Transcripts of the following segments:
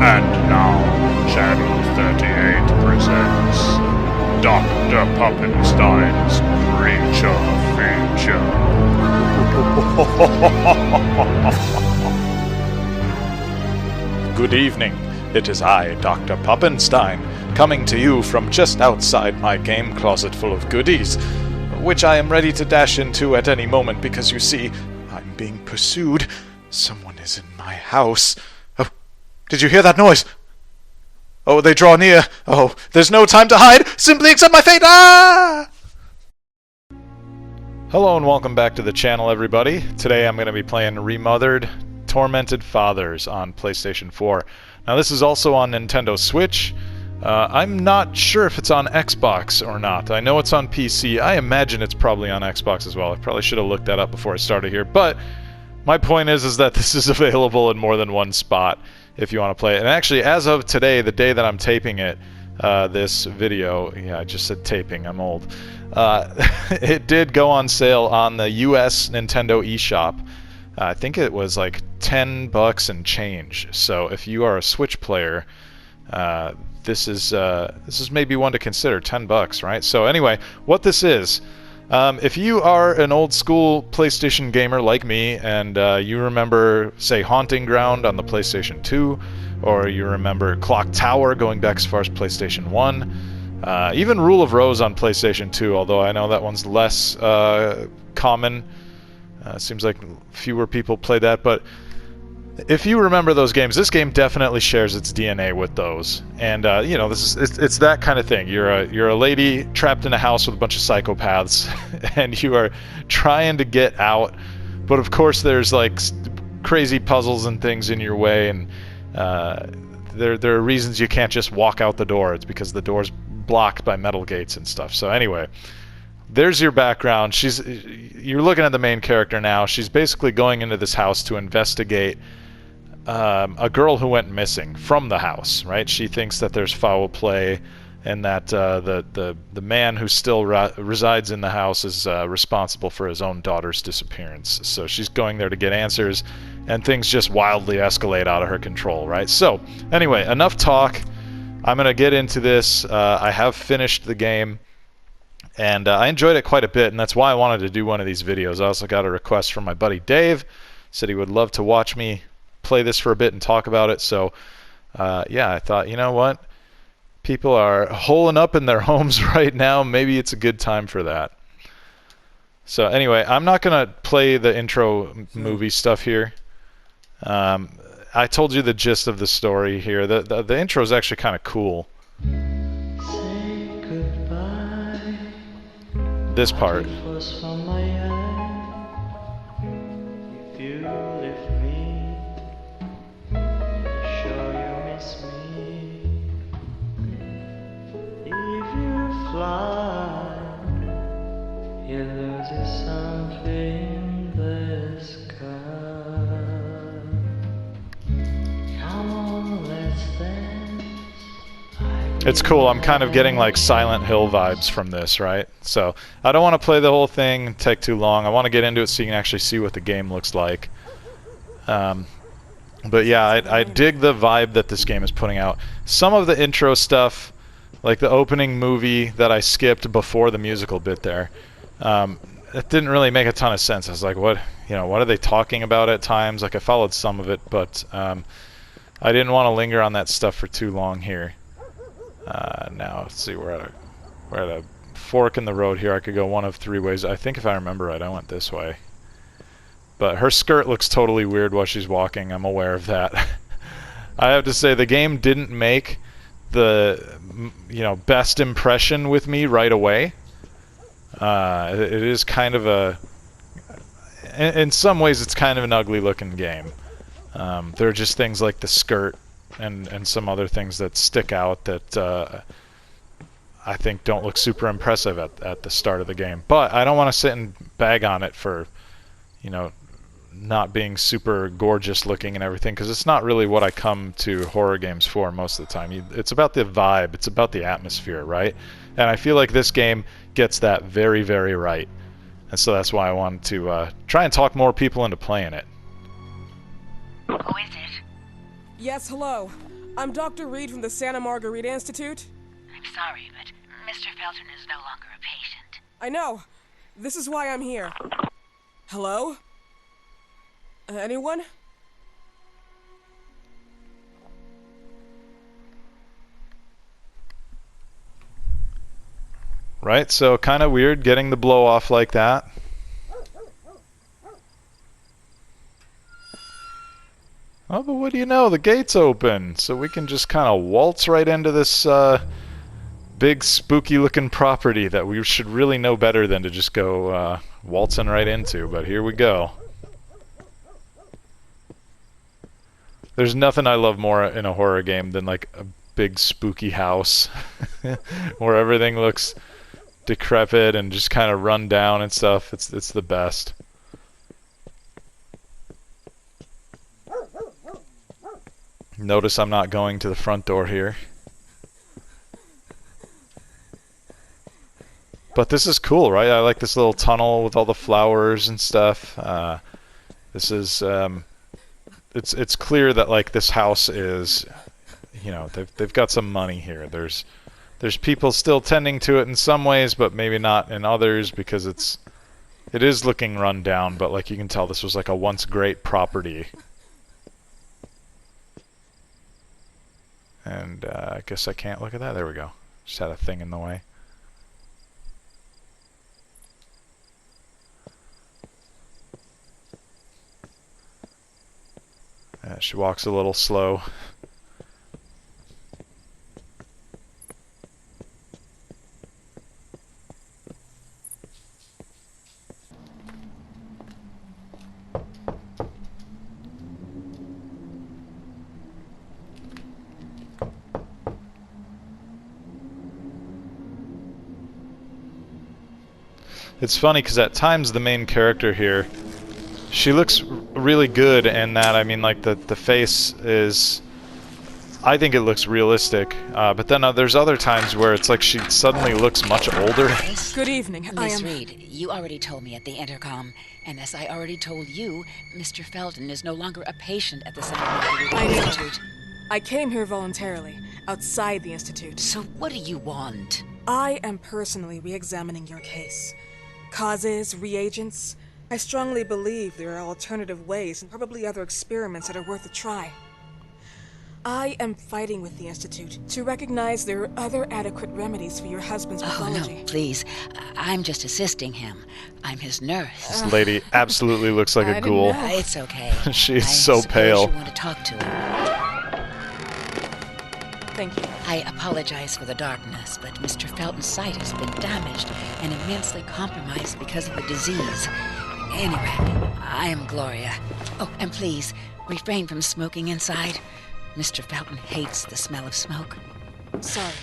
And now, Channel 38 presents Dr. Puppenstein's Creature Feature. Good evening. It is I, Dr. Puppenstein, coming to you from just outside my game closet full of goodies, which I am ready to dash into at any moment because, you see, I'm being pursued. Someone is in my house. Oh, did you hear that noise? Oh, they draw near. Oh, there's no time to hide. Simply accept my fate. Ah! Hello and welcome back to the channel, everybody. Today I'm going to be playing Remothered, Tormented Fathers on PlayStation 4. Now this is also on Nintendo Switch. I'm not sure if it's on Xbox or not. I know it's on PC. I imagine it's probably on Xbox as well. I probably should have looked that up before I started here. But my point is that this is available in more than one spot if you want to play it. And actually, as of today, the day that I'm taping it, this video, yeah, I just said taping, I'm old. It did go on sale on the US Nintendo eShop. I think it was like $10 and change. So if you are a Switch player, this is maybe one to consider. $10, right? So anyway, what this is, if you are an old school PlayStation gamer like me, and you remember, say, Haunting Ground on the PlayStation 2, or you remember Clock Tower going back as far as PlayStation 1, even Rule of Rose on PlayStation 2, although I know that one's less common. Seems like fewer people play that, but if you remember those games, this game definitely shares its DNA with those. And you know, it's that kind of thing. You're a lady trapped in a house with a bunch of psychopaths, and you are trying to get out. But of course, there's like crazy puzzles and things in your way, and there are reasons you can't just walk out the door. It's because the door's blocked by metal gates and stuff. So anyway, there's your background. You're looking at the main character now. She's basically going into this house to investigate a girl who went missing from the house, right? She thinks that there's foul play and that the man who still resides in the house is responsible for his own daughter's disappearance. So she's going there to get answers, and things just wildly escalate out of her control, right? So anyway, enough talk. I'm going to get into this. I have finished the game, and I enjoyed it quite a bit, and that's why I wanted to do one of these videos. I also got a request from my buddy Dave. Said he would love to watch me play this for a bit and talk about it. So yeah, I thought, you know what? People are holing up in their homes right now. Maybe it's a good time for that. So anyway, I'm not going to play the intro movie stuff here. I told you the gist of the story here. The intro is actually kind of cool. This part. It's cool. I'm kind of getting like Silent Hill vibes from this, right? So I don't want to play the whole thing, take too long. I want to get into it so you can actually see what the game looks like. But yeah, I dig the vibe that this game is putting out. Some of the intro stuff, like the opening movie that I skipped before the musical bit there, it didn't really make a ton of sense. I was like, what are they talking about at times? Like I followed some of it, but I didn't want to linger on that stuff for too long here. Now let's see, we're at a fork in the road here. I could go one of three ways. I think if I remember right, I went this way. But her skirt looks totally weird while she's walking. I'm aware of that. I have to say the game didn't make the best impression with me right away. It is kind of in some ways it's kind of an ugly looking game. There are just things like the skirt and some other things that stick out that I think don't look super impressive at the start of the game. But I don't want to sit and bag on it for, not being super gorgeous looking and everything, because it's not really what I come to horror games for most of the time. It's about the vibe, it's about the atmosphere, right? And I feel like this game gets that very, very right. And so that's why I wanted to try and talk more people into playing it. Who is it? Yes, hello. I'm Dr. Reed from the Santa Margarita Institute. I'm sorry, but Mr. Felton is no longer a patient. I know. This is why I'm here. Hello? Anyone? Right, so kind of weird getting the blow off like that. Oh, but what do you know? The gate's open, so we can just kind of waltz right into this big spooky-looking property that we should really know better than to just go waltzing right into. But here we go. There's nothing I love more in a horror game than like a big spooky house where everything looks decrepit and just kind of run down and stuff. It's the best. Notice I'm not going to the front door here. But this is cool, right? I like this little tunnel with all the flowers and stuff. This is it's clear that like this house is, you know, they've got some money here. There's people still tending to it in some ways, but maybe not in others, because it is looking run down, but like you can tell this was like a once great property. And I guess I can't look at that. There we go. Just had a thing in the way. She walks a little slow. It's funny because at times the main character here, she looks really good, and that, I mean, like the face is, I think it looks realistic, but then there's other times where it's like she suddenly looks much older. Good evening. Miss Reed, you already told me at the intercom, and as I already told you, Mr. Felton is no longer a patient at the Santa Margarita Institute. I came here voluntarily, outside the Institute. So what do you want? I am personally re-examining your case. Causes, reagents. I strongly believe there are alternative ways and probably other experiments that are worth a try. I am fighting with the Institute to recognize there are other adequate remedies for your husband's pathology. Oh, no, please. I'm just assisting him. I'm his nurse. This lady absolutely looks like a ghoul. It's okay. She's so pale. You want to talk to him. Thank you. I apologize for the darkness, but Mr. Felton's sight has been damaged and immensely compromised because of the disease. Anyway, I am Gloria. Oh, and please, refrain from smoking inside. Mr. Felton hates the smell of smoke. Sorry.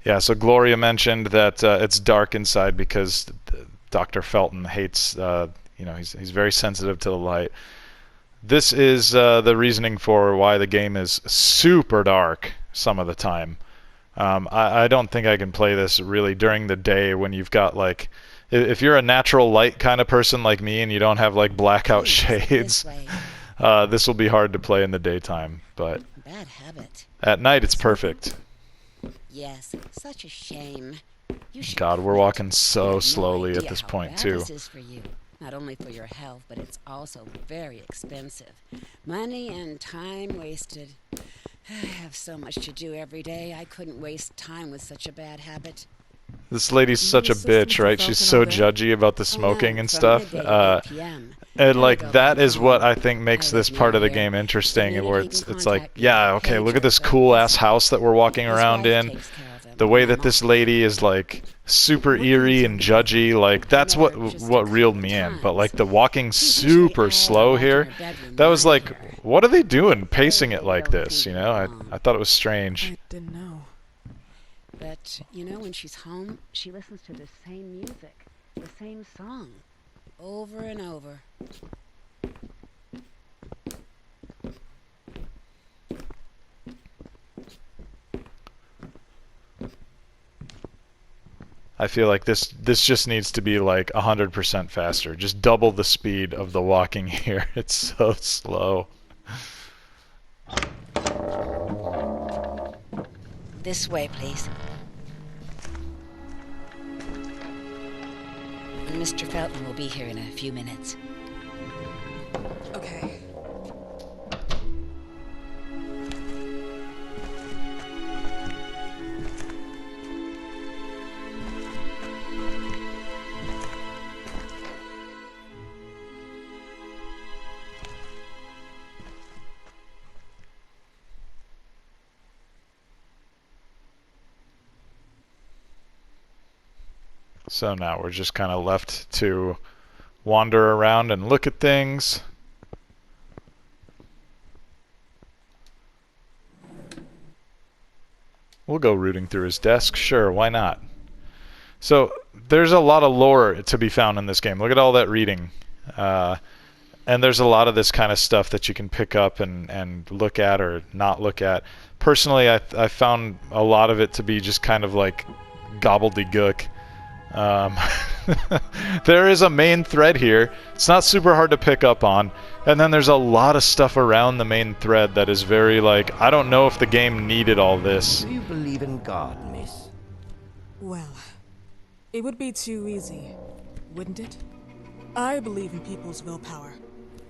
Yeah, so Gloria mentioned that it's dark inside because Dr. Felton hates, you know, he's very sensitive to the light. This is the reasoning for why the game is super dark some of the time. I don't think I can play this really during the day when you've got, like, if you're a natural light kind of person like me and you don't have like blackout shades, this will be hard to play in the daytime. But bad habit. At night it's perfect. Yes, such a shame. God, we're walking so slowly at this point too. This is for you. Not only for your health, but it's also very expensive. Money and time wasted. I have so much to do every day. I couldn't waste time with such a bad habit. This lady's such a bitch, right? She's so judgy about the smoking and stuff. And like that is what I think makes this part of the game interesting, where it's like, yeah, okay, look at this cool ass house that we're walking around in. The way that this lady is like super eerie and judgy, like that's what reeled me in. But like the walking super slow here, that was like, what are they doing pacing it like this, you know? I thought it was strange. I didn't know. But, you know, when she's home, she listens to the same music, the same song, over and over. I feel like this just needs to be like 100% faster. Just double the speed of the walking here. It's so slow. This way, please. Mr. Felton will be here in a few minutes. Okay. So now we're just kind of left to wander around and look at things. We'll go rooting through his desk. Sure, why not? So there's a lot of lore to be found in this game. Look at all that reading. And there's a lot of this kind of stuff that you can pick up and look at or not look at. Personally, I found a lot of it to be just kind of like gobbledygook. There is a main thread here. It's not super hard to pick up on. And then there's a lot of stuff around the main thread that is very like, I don't know if the game needed all this. Do you believe in God, miss? Well, it would be too easy, wouldn't it? I believe in people's willpower.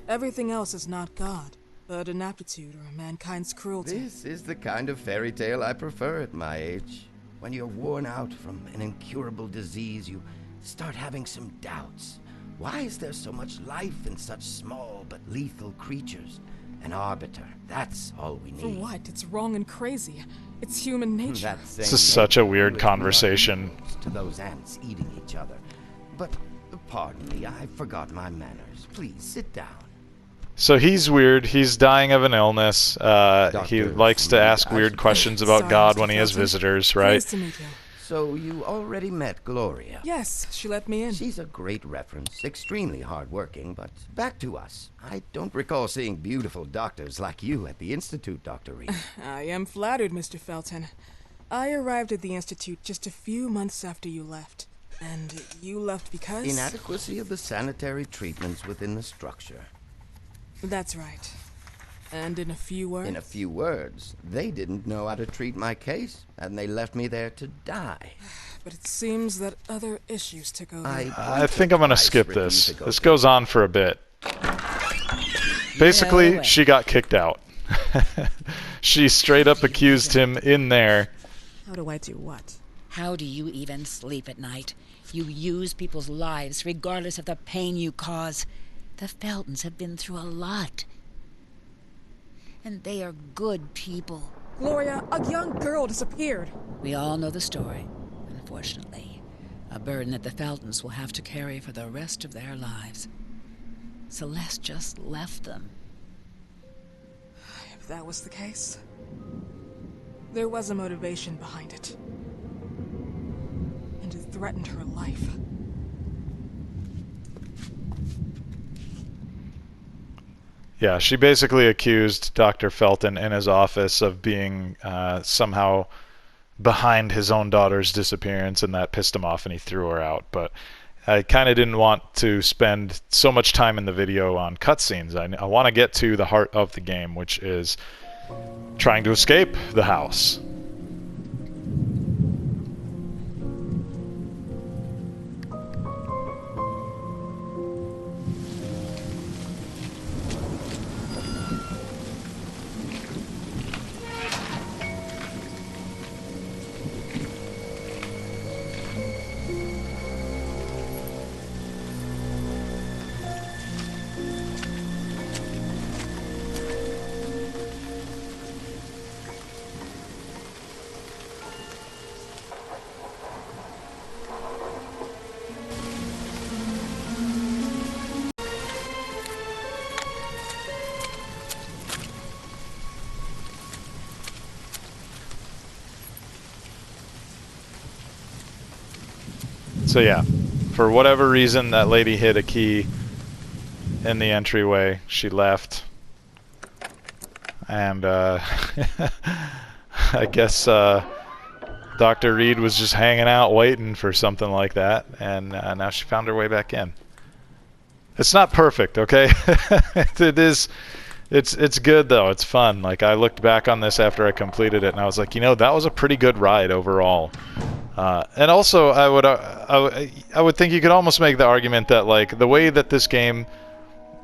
Everything else is not God, but an aptitude or mankind's cruelty. This is the kind of fairy tale I prefer at my age. When you're worn out from an incurable disease, you start having some doubts. Why is there so much life in such small but lethal creatures? An arbiter, that's all we need. For what? It's wrong and crazy. It's human nature. This is such a weird conversation. To those ants eating each other. But, pardon me, I forgot my manners. Please, sit down. So he's weird. He's dying of an illness. He likes to ask weird questions about Sorry, God Mr. when he has Felton. visitors, right? Nice to meet you. So you already met Gloria? Yes, she let me in. She's a great reference, extremely hardworking, but back to us. I don't recall seeing beautiful doctors like you at the Institute, Dr. Reed. I am flattered, Mr. Felton. I arrived at the Institute just a few months after you left. And you left because? Inadequacy of the sanitary treatments within the structure. That's right. And in a few words? In a few words, they didn't know how to treat my case, and they left me there to die. But it seems that other issues took over. I think I'm going to skip this. This goes on for a bit. Basically, she got kicked out. She straight up accused him in there. How do I do what? How do you even sleep at night? You use people's lives regardless of the pain you cause. The Feltons have been through a lot. And they are good people. Gloria, a young girl disappeared. We all know the story, unfortunately. A burden that the Feltons will have to carry for the rest of their lives. Celeste just left them. If that was the case, there was a motivation behind it. And it threatened her life. Yeah, she basically accused Dr. Felton in his office of being somehow behind his own daughter's disappearance, and that pissed him off and he threw her out. But I kind of didn't want to spend so much time in the video on cutscenes. I want to get to the heart of the game, which is trying to escape the house. So yeah, for whatever reason, that lady hid a key in the entryway. She left. And I guess Dr. Reed was just hanging out waiting for something like that, and now she found her way back in. It's not perfect, okay? It is It's good though. It's fun. Like I looked back on this after I completed it, and I was like, you know, that was a pretty good ride overall. And also, I would think you could almost make the argument that like the way that this game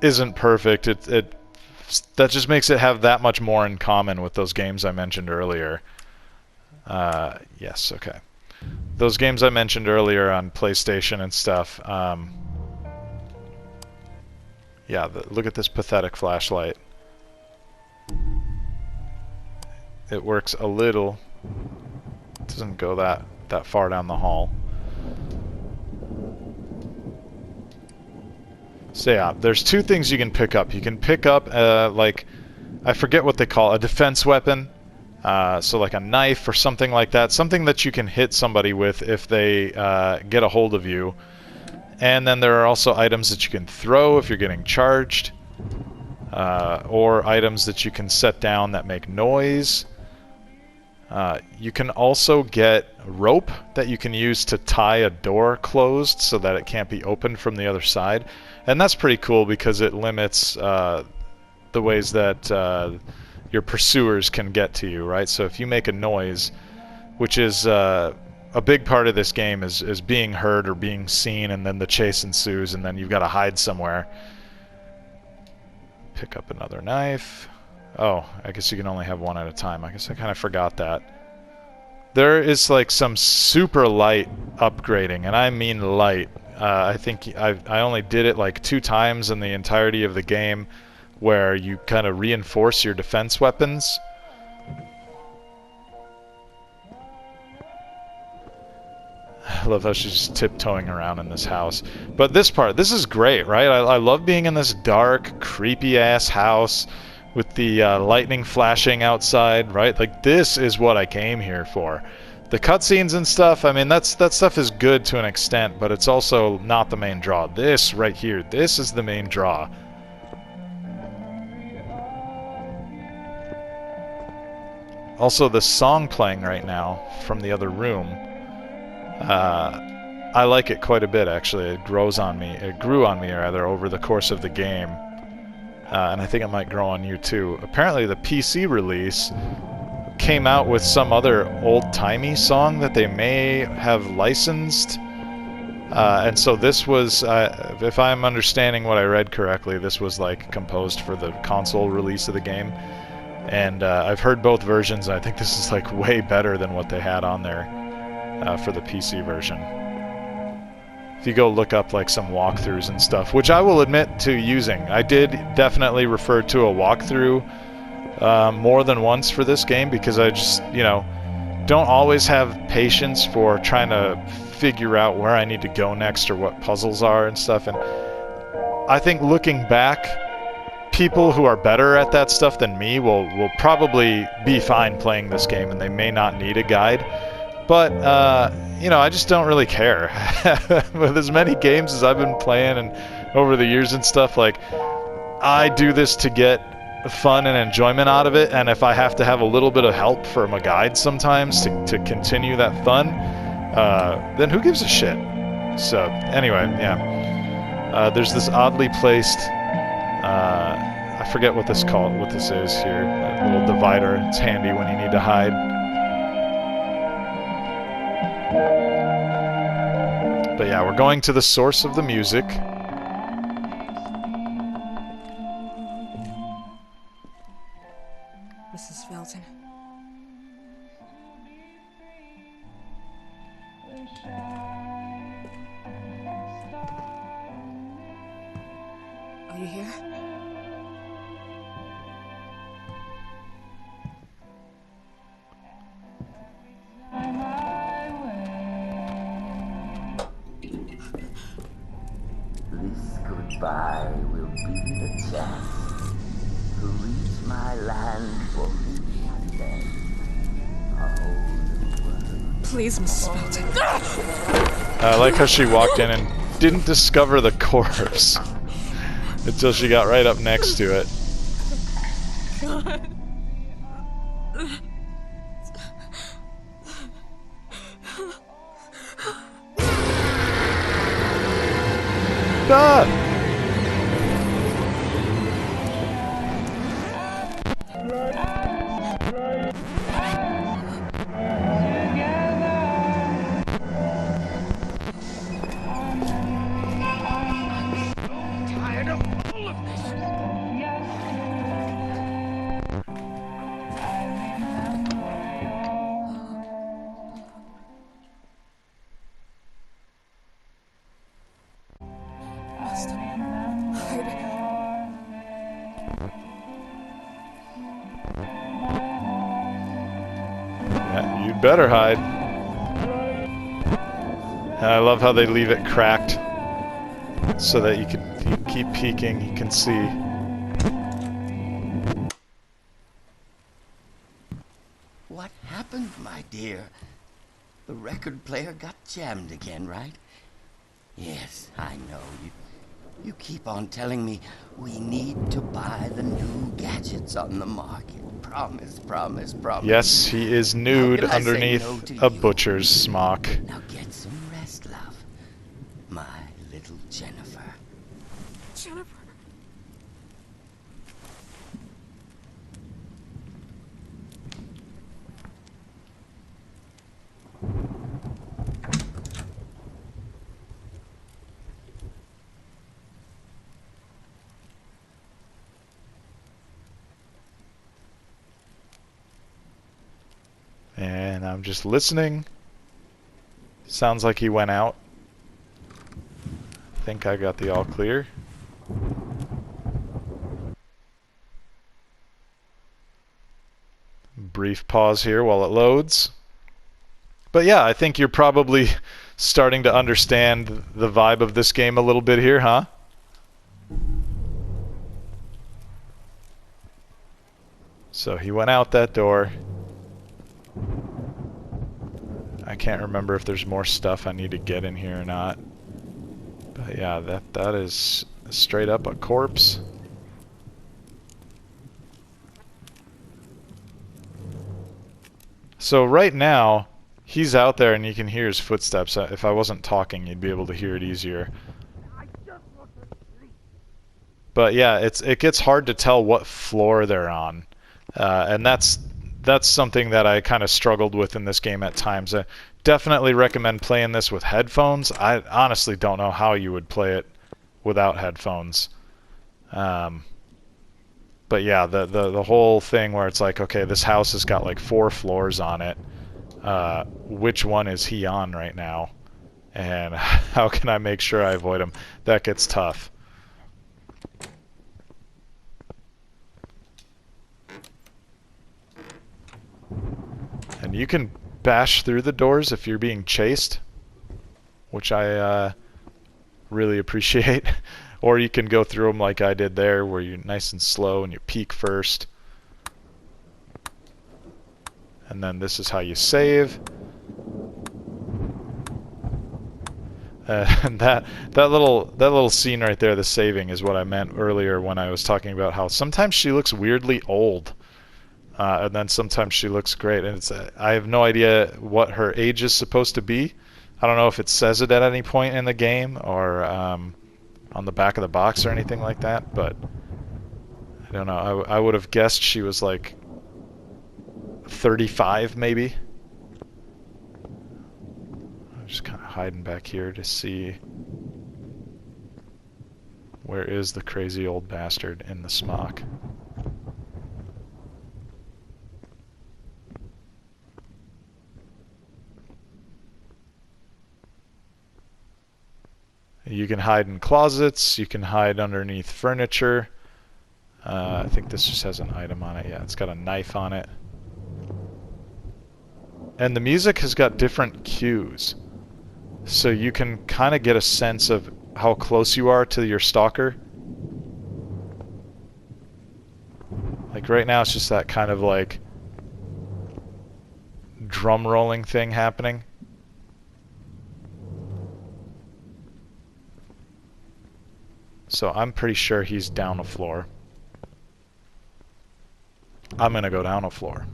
isn't perfect, that just makes it have that much more in common with those games I mentioned earlier. Yes, okay. Those games I mentioned earlier on PlayStation and stuff. Yeah, look at this pathetic flashlight. It works a little. It doesn't go that far down the hall. So yeah, there's two things you can pick up. You can pick up like, I forget what they call a defense weapon. So like a knife or something like that. Something that you can hit somebody with if they get a hold of you. And then there are also items that you can throw if you're getting charged. Or items that you can set down that make noise. You can also get rope that you can use to tie a door closed so that it can't be opened from the other side. And that's pretty cool because it limits the ways that your pursuers can get to you, right? So if you make a noise, which is a big part of this game is being heard or being seen, and then the chase ensues, and then you've got to hide somewhere. Pick up another knife. Oh, I guess you can only have one at a time. I guess I kind of forgot that. There is like some super light upgrading, and I mean light. I think I only did it like 2 times in the entirety of the game, where you kind of reinforce your defense weapons. I love how she's just tiptoeing around in this house. But this part, this is great, right? I love being in this dark, creepy-ass house with the lightning flashing outside, right? Like, this is what I came here for. The cutscenes and stuff, I mean, that stuff is good to an extent, but it's also not the main draw. This right here, this is the main draw. Also, the song playing right now from the other room, I like it quite a bit, actually. It grew on me rather, over the course of the game. And I think it might grow on you too. Apparently the PC release came out with some other old-timey song that they may have licensed. And so this was, if I'm understanding what I read correctly, this was like composed for the console release of the game. And I've heard both versions, and I think this is like way better than what they had on there for the PC version. If you go look up like some walkthroughs and stuff, which I will admit to using. I did definitely refer to a walkthrough more than once for this game, because I just, you know, don't always have patience for trying to figure out where I need to go next or what puzzles are and stuff. And I think looking back, people who are better at that stuff than me will probably be fine playing this game, and they may not need a guide. But, you know, I just don't really care. With as many games as I've been playing and over the years and stuff, like, I do this to get fun and enjoyment out of it, and if I have to have a little bit of help from a guide sometimes to continue that fun, then who gives a shit? So, anyway, yeah. There's this oddly placed, I forget what this is here, a little divider. It's handy when you need to hide. But yeah, we're going to the source of the music. Mrs. Felton. Are you here? This goodbye will be the chance to reach my land for me and then a whole world. Please, Mrs. Felton. I like how she walked in and didn't discover the corpse until she got right up next to it. God. Ah! Tired of all of this. Must hide. Yeah, you'd better hide. And I love how they leave it cracked so that you can keep peeking, you can see. What happened, my dear? The record player got jammed again, right? Yes, I know. You keep on telling me we need to buy the new gadgets on the market. Promise, promise, promise. Yes, he is nude How can I say underneath no to a you? butcher's smock. Now get some rest, love. My little Jennifer. Jennifer. And I'm just listening. Sounds like he went out. I think I got the all clear. Brief pause here while it loads. But yeah, I think you're probably starting to understand the vibe of this game a little bit here, huh? So he went out that door. I can't remember if there's more stuff I need to get in here or not. But yeah, that is straight up a corpse. So right now, he's out there and you can hear his footsteps. If I wasn't talking, you'd be able to hear it easier. But yeah, it gets hard to tell what floor they're on. And that's something that I kind of struggled with in this game at times. I definitely recommend playing this with headphones. I honestly don't know how you would play it without headphones. But yeah, the whole thing where it's like, okay, this house has got like 4 floors on it. Which one is he on right now? And how can I make sure I avoid him? That gets tough. And you can bash through the doors if you're being chased, which I really appreciate. Or you can go through them like I did there, where you're nice and slow and you peek first. And then this is how you save. And that little scene right there, the saving, is what I meant earlier when I was talking about how sometimes she looks weirdly old. And then sometimes she looks great, and I have no idea what her age is supposed to be. I don't know if it says it at any point in the game or on the back of the box or anything like that, but I don't know. I would have guessed she was like 35 maybe. I'm just kind of hiding back here to see where is the crazy old bastard in the smock. You can hide in closets, you can hide underneath furniture. I think this just has an item on it. Yeah, it's got a knife on it. And the music has got different cues. So you can kind of get a sense of how close you are to your stalker. Like right now it's just that kind of like drum rolling thing happening. So I'm pretty sure he's down a floor. I'm gonna go down a floor.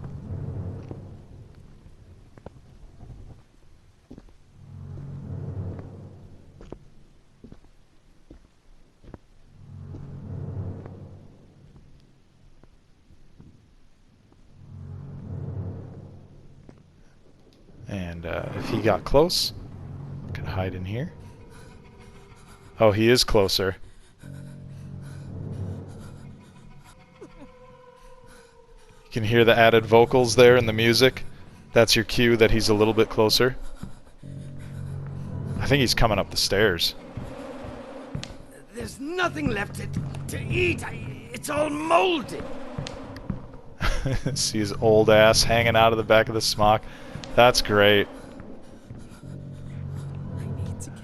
And if he got close, I could hide in here. Oh, he is closer. You can hear the added vocals there in the music. That's your cue that he's a little bit closer. I think he's coming up the stairs. There's nothing left to eat. It's all molded. See his old ass hanging out of the back of the smock. That's great. I need to get...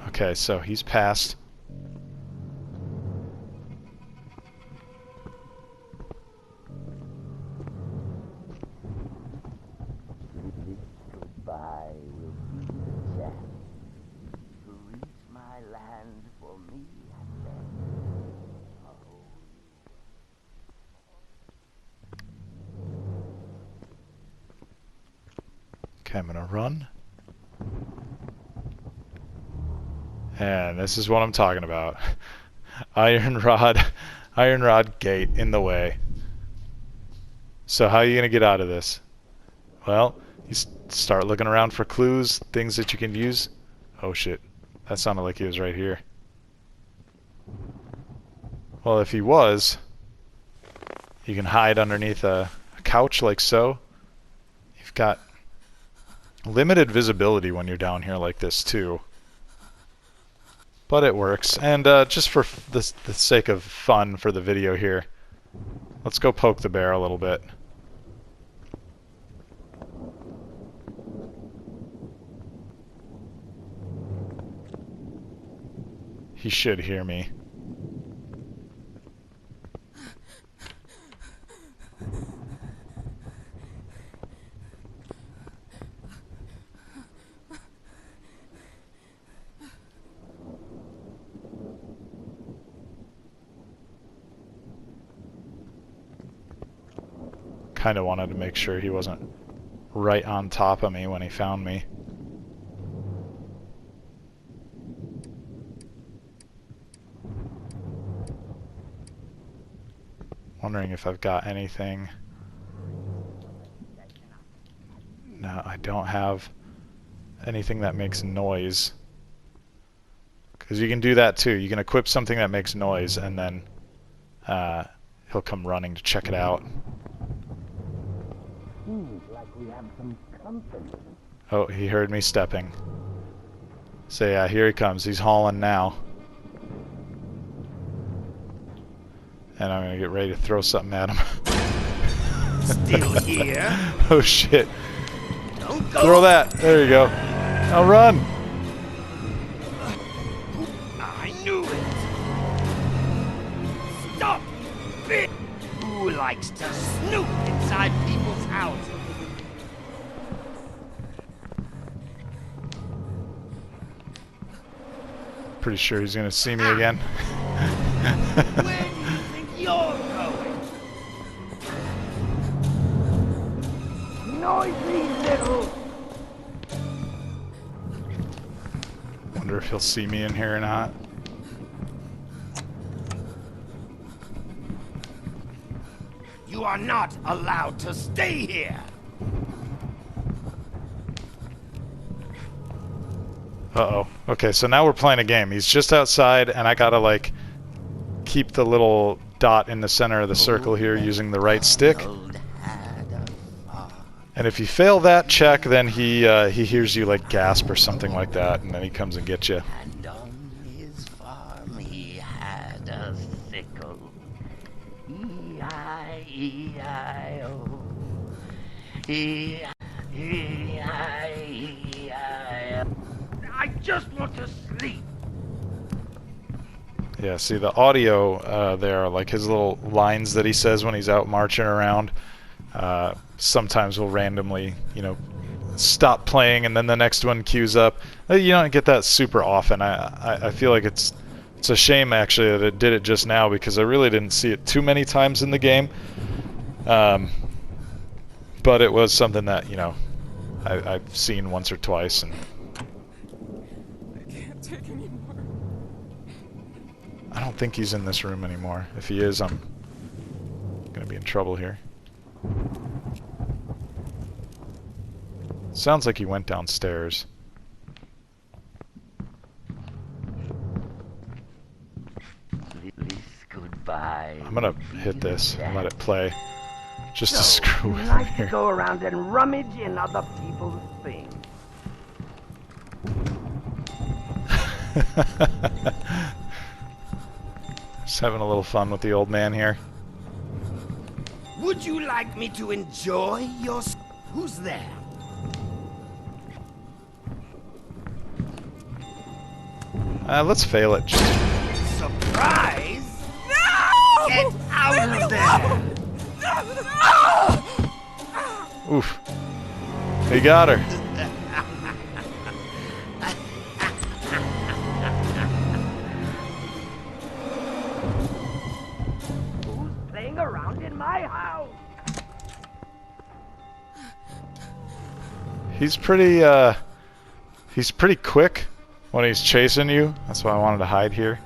Okay, so he's passed. Goodbye will be the chance to reach my land for me and them. Okay, I'm gonna run. And this is what I'm talking about. Iron rod gate in the way. So how are you gonna get out of this? Well, you start looking around for clues, things that you can use. Oh shit, that sounded like he was right here. Well, if he was, you can hide underneath a couch like so. You've got limited visibility when you're down here like this too. But it works. And just for the sake of fun for the video here, let's go poke the bear a little bit. He should hear me. Kind of wanted to make sure he wasn't right on top of me when he found me. Wondering if I've got anything. No, I don't have anything that makes noise. Because you can do that too. You can equip something that makes noise and then he'll come running to check it out. Seems like we have some company. Oh, he heard me stepping. So yeah, here he comes. He's hauling now. And I'm gonna get ready to throw something at him. Still here? Oh shit. Don't go. Throw that. There you go. Now run. I knew it. Stop, bitch. Who likes to snoop inside people's houses? Pretty sure he's gonna see me again. Where do you think you're going? Noisy little... Wonder if he'll see me in here or not. You are not allowed to stay here. Uh-oh. Okay, so now we're playing a game. He's just outside, and I gotta, like, keep the little dot in the center of the circle here using the right stick. And if you fail that check, then he hears you, like, gasp or something like that, and then he comes and gets you. And on his farm he had a sickle. E-I-E-I-O. E-I-E-I-O. I just want to sleep. Yeah, see the audio there, like his little lines that he says when he's out marching around, sometimes will randomly, you know, stop playing and then the next one queues up. You don't get that super often. I feel like it's a shame actually that it did it just now because I really didn't see it too many times in the game. But it was something that, you know, I've seen once or twice. And I can't take anymore. I don't think he's in this room anymore. If he is, I'm gonna be in trouble here. Sounds like he went downstairs. Goodbye. I'm gonna hit this and let it play. Just to So, screw you with like him to here. go around and rummage in other people's things. Just having a little fun with the old man here. Would you like me to enjoy your... Who's there? Let's fail it. Just Surprise! No! Get out of there! oof. He got her. Who's playing around in my house? He's pretty quick when he's chasing you. That's why I wanted to hide here.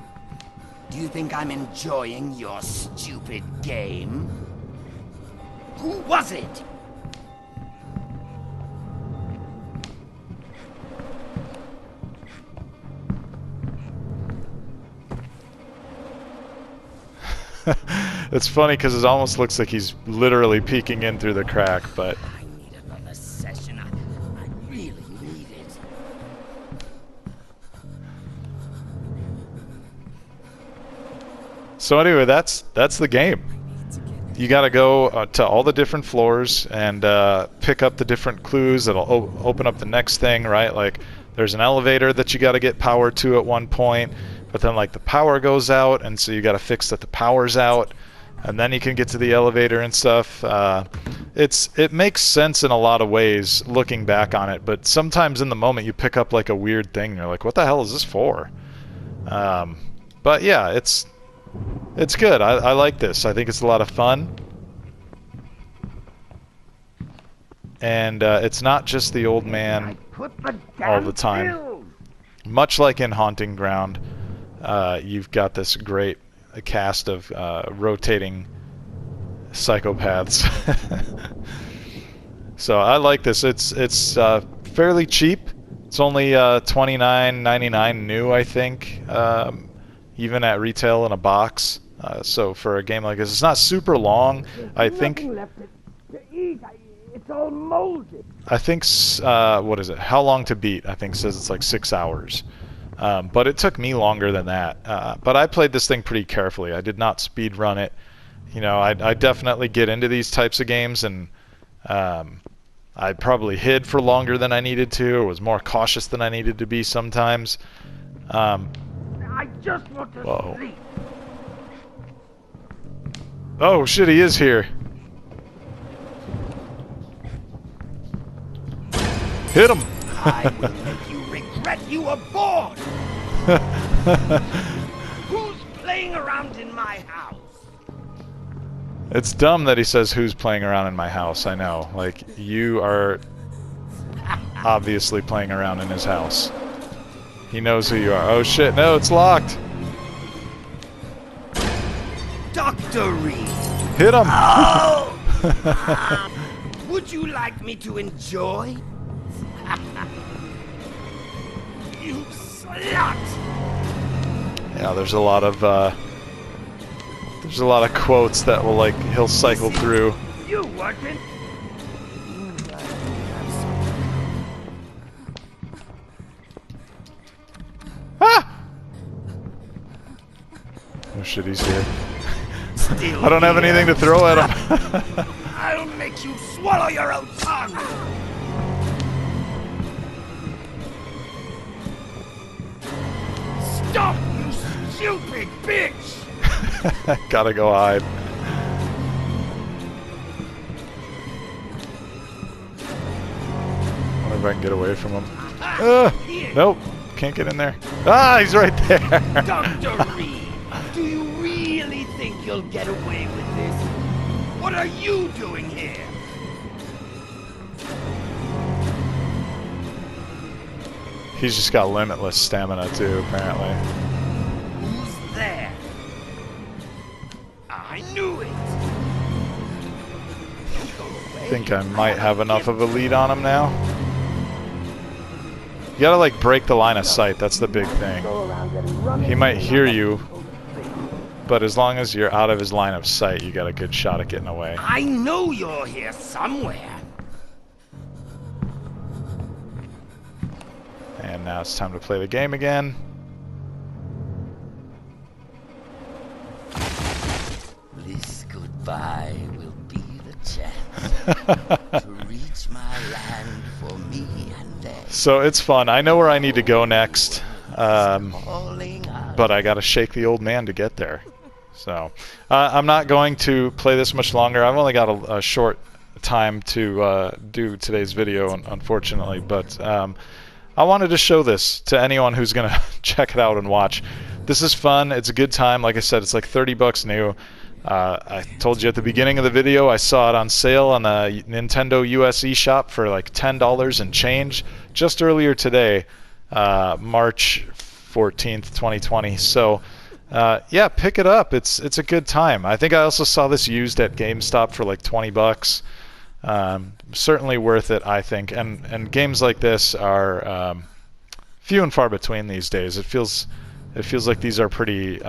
Do you think I'm enjoying your stupid game? Who was it? It's funny because it almost looks like he's literally peeking in through the crack, but I need another session. I really need it. so anyway, that's the game. You got to go to all the different floors and pick up the different clues that'll open up the next thing, right? Like there's an elevator that you got to get power to at one point, but then like the power goes out, and so you got to fix that the power's out, and then you can get to the elevator and stuff. It makes sense in a lot of ways looking back on it, but sometimes in the moment you pick up like a weird thing, and you're like, what the hell is this for? But yeah, it's good. I like this. I think it's a lot of fun. And it's not just the old man all the time. Much like in Haunting Ground, you've got this great cast of rotating psychopaths. So I like this. It's fairly cheap. It's only $29.99 new, I think. Even at retail in a box. So for a game like this, it's not super long. I think. It's all molded. I think. What is it? How long to beat? I think says it's like 6 hours. But it took me longer than that. But I played this thing pretty carefully. I did not speed run it. You know, I definitely get into these types of games, and I probably hid for longer than I needed to, or was more cautious than I needed to be sometimes. I just want to sleep. Oh shit, he is here. Hit him! I will make you regret you were born! Who's playing around in my house? It's dumb that he says who's playing around in my house, I know. Like, you are obviously playing around in his house. He knows who you are. Oh shit, no, it's locked! Dr. Reed! Hit him! Oh! Would you like me to enjoy? You slut! Yeah, there's a lot of quotes that will, like, he'll cycle through. You wasn't. Ah! Oh shit, he's here. Still I don't have here. anything to throw at him. I'll make you swallow your own tongue! Stop, you stupid bitch! Gotta go hide. Wonder if I can get away from him. Nope, can't get in there. Ah, he's right there. Dr. Reed, do you really think you'll get away with this? What are you doing here? He's just got limitless stamina too, apparently. Who's there? I knew it! I think I might have enough of a lead on him now. You gotta like break the line of sight. That's the big thing. He might hear you, but as long as you're out of his line of sight, you got a good shot at getting away. I know you're here somewhere. And now it's time to play the game again. This goodbye will be the chance to reach my land for me and them. So it's fun. I know where I need to go next, Falling out. but I gotta shake the old man to get there. So I'm not going to play this much longer. I've only got a short time to do today's video, unfortunately, but I wanted to show this to anyone who's gonna check it out and watch. This is fun. It's a good time. Like I said, it's like 30 bucks new. I told you at the beginning of the video I saw it on sale on the Nintendo US eShop for like $10 and change just earlier today, March 14th, 2020. So yeah, pick it up. It's a good time. I think I also saw this used at GameStop for like 20 bucks. Certainly worth it, I think. And games like this are few and far between these days. It feels like these are pretty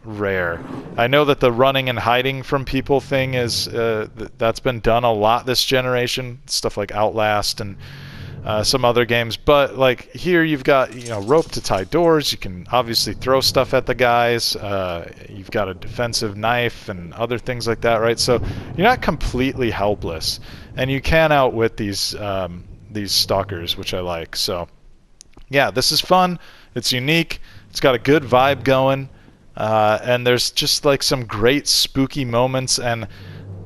rare. I know that the running and hiding from people thing is that's been done a lot this generation. Stuff like Outlast and some other games. But like here, you've got rope to tie doors. You can obviously throw stuff at the guys. You've got a defensive knife and other things like that, right? So you're not completely helpless, and you can outwit these stalkers, which I like. So yeah, this is fun. It's unique. It's got a good vibe going, and there's just like some great spooky moments. And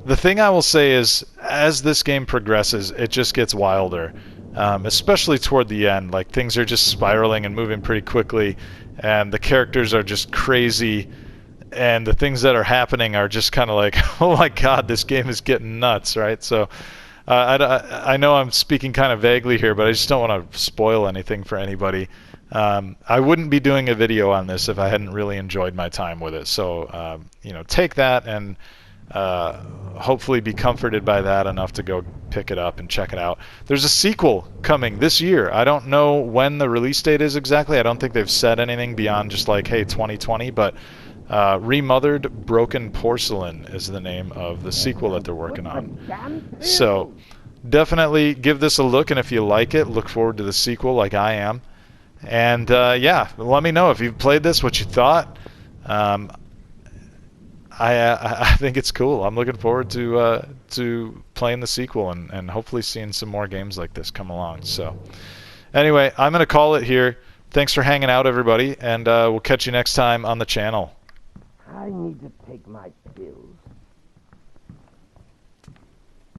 the thing I will say is, as this game progresses, it just gets wilder, especially toward the end. Like things are just spiraling and moving pretty quickly, and the characters are just crazy, and the things that are happening are just kind of like, oh my god, this game is getting nuts, right? So I know I'm speaking kind of vaguely here, but I just don't want to spoil anything for anybody. I wouldn't be doing a video on this if I hadn't really enjoyed my time with it. So, take that and hopefully be comforted by that enough to go pick it up and check it out. There's a sequel coming this year. I don't know when the release date is exactly. I don't think they've said anything beyond just like, hey, 2020. But Remothered Broken Porcelain is the name of the sequel that they're working on. So definitely give this a look, and if you like it, look forward to the sequel like I am. And yeah, let me know if you've played this, what you thought. I think it's cool. I'm looking forward to playing the sequel and hopefully seeing some more games like this come along. So anyway, I'm going to call it here. Thanks for hanging out, everybody, and we'll catch you next time on the channel. I need to take my pills.